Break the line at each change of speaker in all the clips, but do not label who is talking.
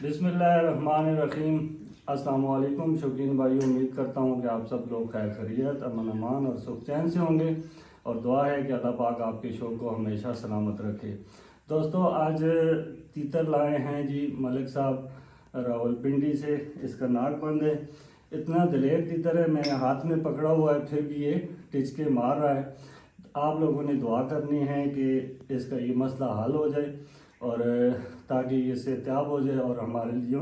बिस्मिल्लाहिर्रहमानिर्रहीम। अस्सलाम वालेकुम शौकीन भाई, उम्मीद करता हूँ कि आप सब लोग खैर खैरियत, अमन अमान और सुख चैन से होंगे और दुआ है कि अल्लाह पाक आपके शौक़ को हमेशा सलामत रखे। दोस्तों, आज तीतर लाए हैं जी मलिक साहब रावलपिंडी से। इसका नाक बंद है, इतना दिलेर तीतर है, मैंने हाथ में पकड़ा हुआ है फिर भी ये टिचके मार रहा है। आप लोगों ने दुआ करनी है कि इसका ये मसला हल हो जाए और ताकि ये सेहतियाब हो जाए और हमारे लिए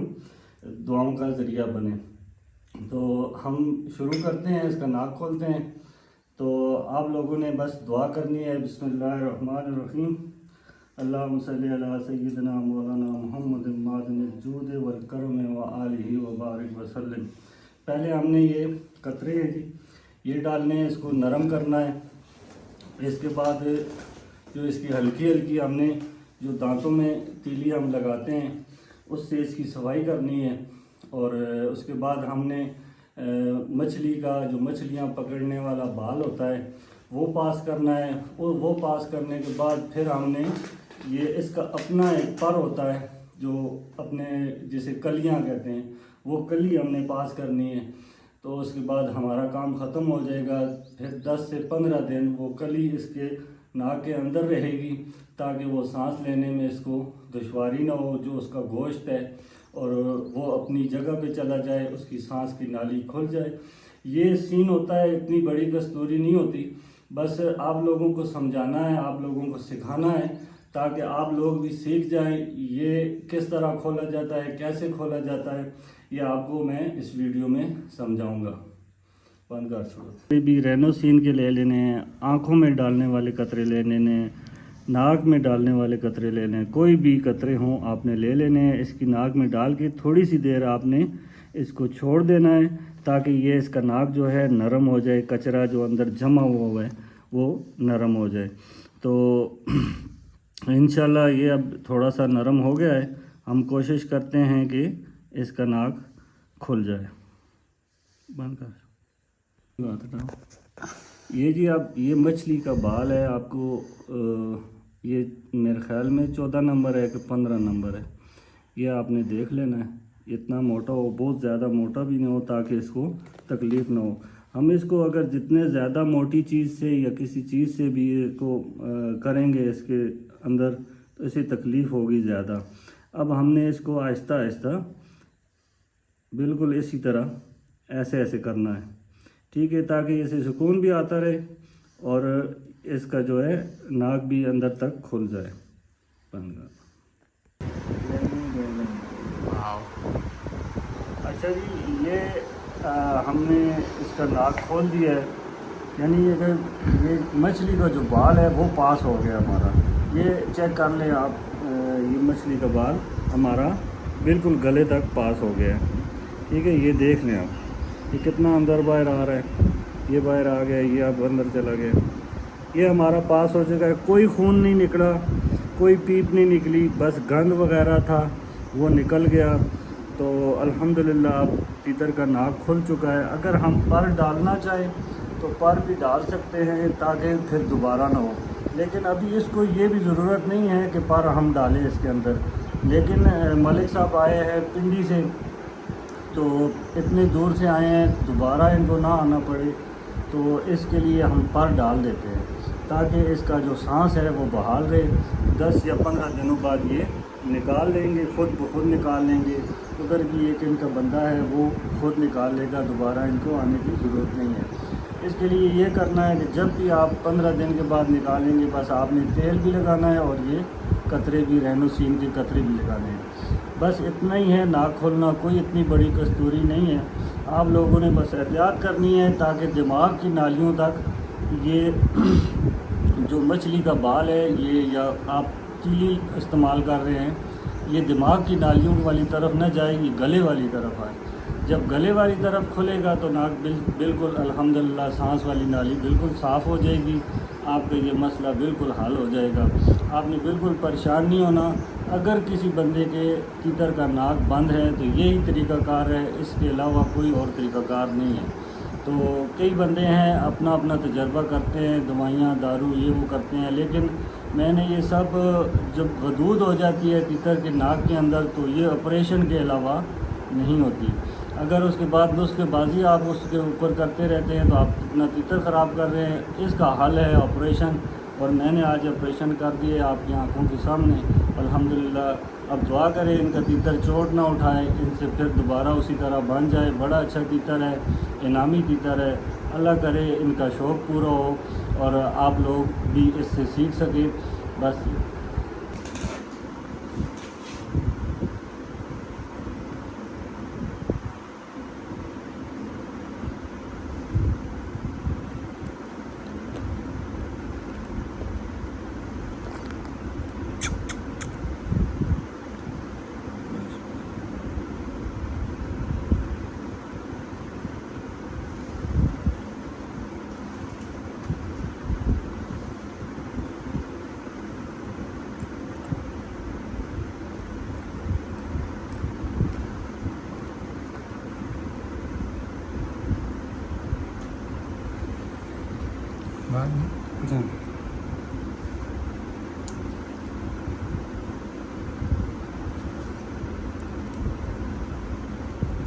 दुआओं का ज़रिया बने। तो हम शुरू करते हैं, इसका नाक खोलते हैं। तो आप लोगों ने बस दुआ करनी है। बिस्मिल्लाहिर्रहमानिर्रहीम। अल्लाहुम्मा सल्ली अला सय्यिदिना मौलाना मुहम्मद मादिनिल जूद वल करम व आलिहि व बारिक वसल्लम। पहले हमने ये कतरे हैं जी, ये डालने हैं, इसको नरम करना है। इसके बाद जो इसकी हल्की हल्की हमने जो दांतों में तीली हम लगाते हैं उससे इसकी सफाई करनी है। और उसके बाद हमने मछली का जो मछलियां पकड़ने वाला बाल होता है वो पास करना है। और वो पास करने के बाद फिर हमने ये इसका अपना एक पर होता है जो अपने जिसे कलियां कहते हैं, वो कली हमने पास करनी है। तो उसके बाद हमारा काम ख़त्म हो जाएगा। फिर 10 से 15 दिन वो कली इसके नाक के अंदर रहेगी ताकि वो सांस लेने में इसको दुश्वारी ना हो। जो उसका गोश्त है और वो अपनी जगह पे चला जाए, उसकी सांस की नाली खुल जाए। ये सीन होता है, इतनी बड़ी कस्तूरी नहीं होती। बस आप लोगों को समझाना है, आप लोगों को सिखाना है ताकि आप लोग भी सीख जाएं। ये किस तरह खोला जाता है, कैसे खोला जाता है, ये आपको मैं इस वीडियो में समझाऊंगा। बंद कर छोड़ो। कोई भी रेनोसिन के ले लेने हैं, आँखों में डालने वाले कतरे ले लेने हैं, नाक में डालने वाले कतरे ले लें। कोई भी कतरे हों आपने ले लेने हैं। इसकी नाक में डाल के थोड़ी सी देर आपने इसको छोड़ देना है ताकि ये इसका नाक जो है नरम हो जाए, कचरा जो अंदर जमा हुआ है वो नरम हो जाए। तो इंशाल्लाह ये अब थोड़ा सा नरम हो गया है। हम कोशिश करते हैं कि इसका नाक खुल जाए। बंद कर। ये जी अब ये मछली का बाल है। आपको ये मेरे ख्याल में 14 नंबर है कि 15 नंबर है, ये आपने देख लेना है। इतना मोटा हो, बहुत ज़्यादा मोटा भी नहीं हो ताकि इसको तकलीफ़ ना हो। हम इसको अगर जितने ज़्यादा मोटी चीज़ से या किसी चीज़ से भी इसको करेंगे इसके अंदर तो इसे तकलीफ़ होगी ज़्यादा। अब हमने इसको आहिस्ता आहिस्ता बिल्कुल इसी तरह ऐसे ऐसे करना है, ठीक है, ताकि इसे सुकून भी आता रहे और इसका जो है नाक भी अंदर तक खुल जाए। अच्छा जी, ये हमने इसका नाक खोल दिया है। यानी अगर ये मछली का जो बाल है वो पास हो गया हमारा। ये चेक कर लें आप, ये मछली का बाल हमारा बिल्कुल गले तक पास हो गया है, ठीक है। ये देख लें आप, ये कितना अंदर बाहर आ रहा है। ये बाहर आ गया, ये अब अंदर चला गया। ये हमारा पास हो चुका है। कोई खून नहीं निकला, कोई पीप नहीं निकली, बस गंद वगैरह था वो निकल गया। तो अल्हम्दुलिल्लाह अब तीतर का नाक खुल चुका है। अगर हम पर डालना चाहें तो पर भी डाल सकते हैं ताकि फिर दोबारा ना हो। लेकिन अभी इसको ये भी ज़रूरत नहीं है कि पर हम डालें इसके अंदर। लेकिन मलिक साहब आए हैं पिंडी से, तो इतने दूर से आए हैं, दोबारा इनको ना आना पड़े, तो इसके लिए हम पर डाल देते हैं ताकि इसका जो सांस है वो बहाल रहे। 10 या 15 दिनों बाद ये निकाल लेंगे, खुद ब खुद निकाल लेंगे। उधर भी एक इनका बंदा है वो खुद निकाल लेगा, दोबारा इनको आने की ज़रूरत नहीं है। इसके लिए ये करना है कि जब भी आप 15 दिन के बाद निकालेंगे, बस आपने तेल भी लगाना है और ये कतरे भी, रेनोसिन के कतरे भी लगाने हैं। बस इतना ही है नाक खोलना, कोई इतनी बड़ी कस्तूरी नहीं है। आप लोगों ने बस एहतियात करनी है ताकि दिमाग की नालियों तक ये जो मछली का बाल है ये, या आप तीली इस्तेमाल कर रहे हैं, ये दिमाग की नालियों वाली तरफ न जाए, ये गले वाली तरफ आए। जब गले वाली तरफ खुलेगा तो नाक बिल्कुल अल्हम्दुलिल्लाह सांस वाली नाली बिल्कुल साफ़ हो जाएगी। आपका ये मसला बिल्कुल हल हो जाएगा। आपने बिल्कुल परेशान नहीं होना। अगर किसी बंदे के तीतर का नाक बंद है तो यही तरीक़ाकार है, इसके अलावा कोई और तरीक़ाकार नहीं है। तो कई बंदे हैं अपना अपना तजर्बा करते हैं, दवाइयाँ दारू ये वो करते हैं, लेकिन میں نے یہ سب جب غدود ہو جاتی ہے تیتر کے ناک کے اندر تو یہ آپریشن کے علاوہ نہیں ہوتی. اگر اس کے بعد نسخے بازی آپ اس کے اوپر کرتے رہتے ہیں تو آپ اپنا تیتر خراب کر رہے ہیں. اس کا حل ہے آپریشن, اور میں نے آج آپریشن کر دیے آپ کی آنکھوں کے سامنے الحمدللہ. اب دعا کریں ان کا تیتر چوٹ نہ اٹھائے, ان سے پھر دوبارہ اسی طرح بن جائے. بڑا اچھا تیتر ہے, انعامی تیتر ہے. اللہ کرے ان کا شوق پورا ہو اور آپ لوگ بھی اس سے سیکھ سکیں. بس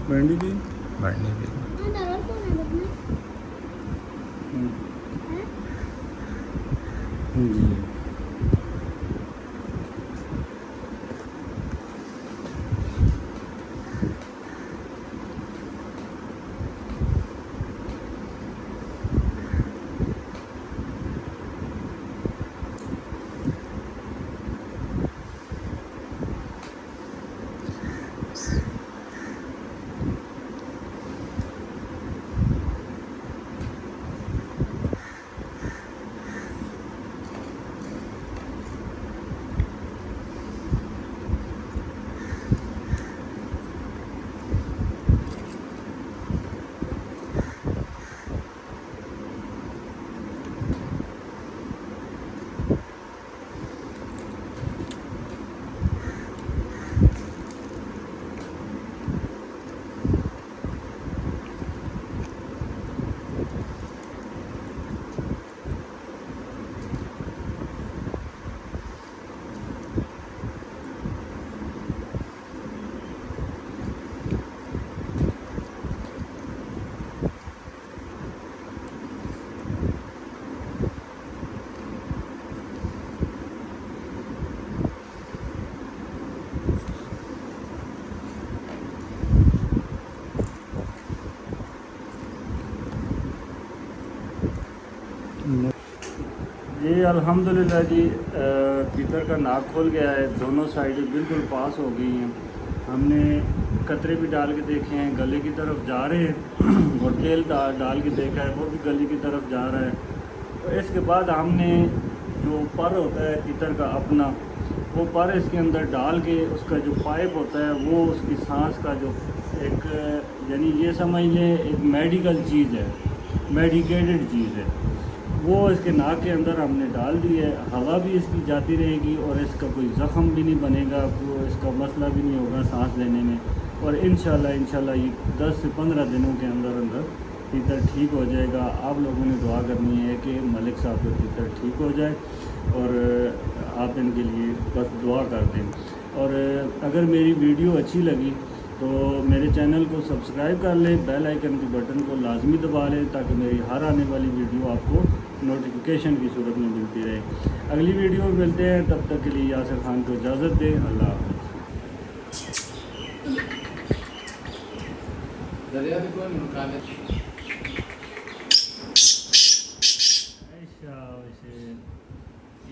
بینڈی بھی جی. جی الحمدللہ جی, تیتر کا ناک کھول گیا ہے, دونوں سائڈیں بالکل پاس ہو گئی ہیں. ہم نے قطرے بھی ڈال کے دیکھے ہیں, گلے کی طرف جا رہے ہیں, اور تیل ڈال کے دیکھا ہے وہ بھی گلے کی طرف جا رہا ہے. اس کے بعد ہم نے جو پر ہوتا ہے تیتر کا اپنا, وہ پر اس کے اندر ڈال کے اس کا جو پائپ ہوتا ہے وہ اس کی سانس کا جو ایک یعنی یہ سمجھ لیں ایک میڈیکل چیز ہے, میڈیکیٹڈ چیز ہے, وہ اس کے ناک کے اندر ہم نے ڈال دی ہے. ہوا بھی اس کی جاتی رہے گی اور اس کا کوئی زخم بھی نہیں بنے گا, اس کا مسئلہ بھی نہیں ہوگا سانس لینے میں. اور انشاءاللہ یہ 10 سے 15 دنوں کے اندر تیتر ٹھیک ہو جائے گا. آپ لوگوں نے دعا کرنی ہے کہ ملک صاحب کا تیتر ٹھیک ہو جائے, اور آپ ان کے لیے بس دعا کر دیں. اور اگر میری ویڈیو اچھی لگی تو میرے چینل کو سبسکرائب کر لیں, بیل آئیکن کے بٹن کو لازمی دبا لیں تاکہ میری ہر آنے والی ویڈیو آپ کو نوٹیفیکیشن کی صورت میں ملتی رہے. اگلی ویڈیو میں ملتے ہیں, تب تک کے لیے یاسر خان کو اجازت دیں. اللہ حافظ.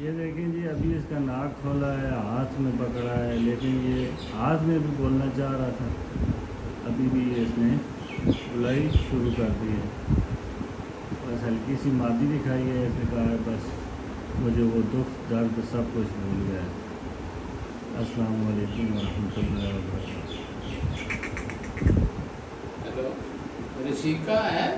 یہ دیکھیں جی, ابھی اس کا ناک کھولا ہے, ہاتھ میں پکڑا ہے, لیکن یہ ہاتھ میں بھی بولنا چاہ رہا تھا, ابھی بھی اس نے بلائی شروع کر دی ہے. بس ہلکی سی مادی دکھائی ہے, اس نے کہا ہے بس مجھے وہ دکھ درد سب کچھ بھول گیا ہے. السلام علیکم ورحمۃ اللہ وبرکاتہ.
ہیلو, رشیکا ہے.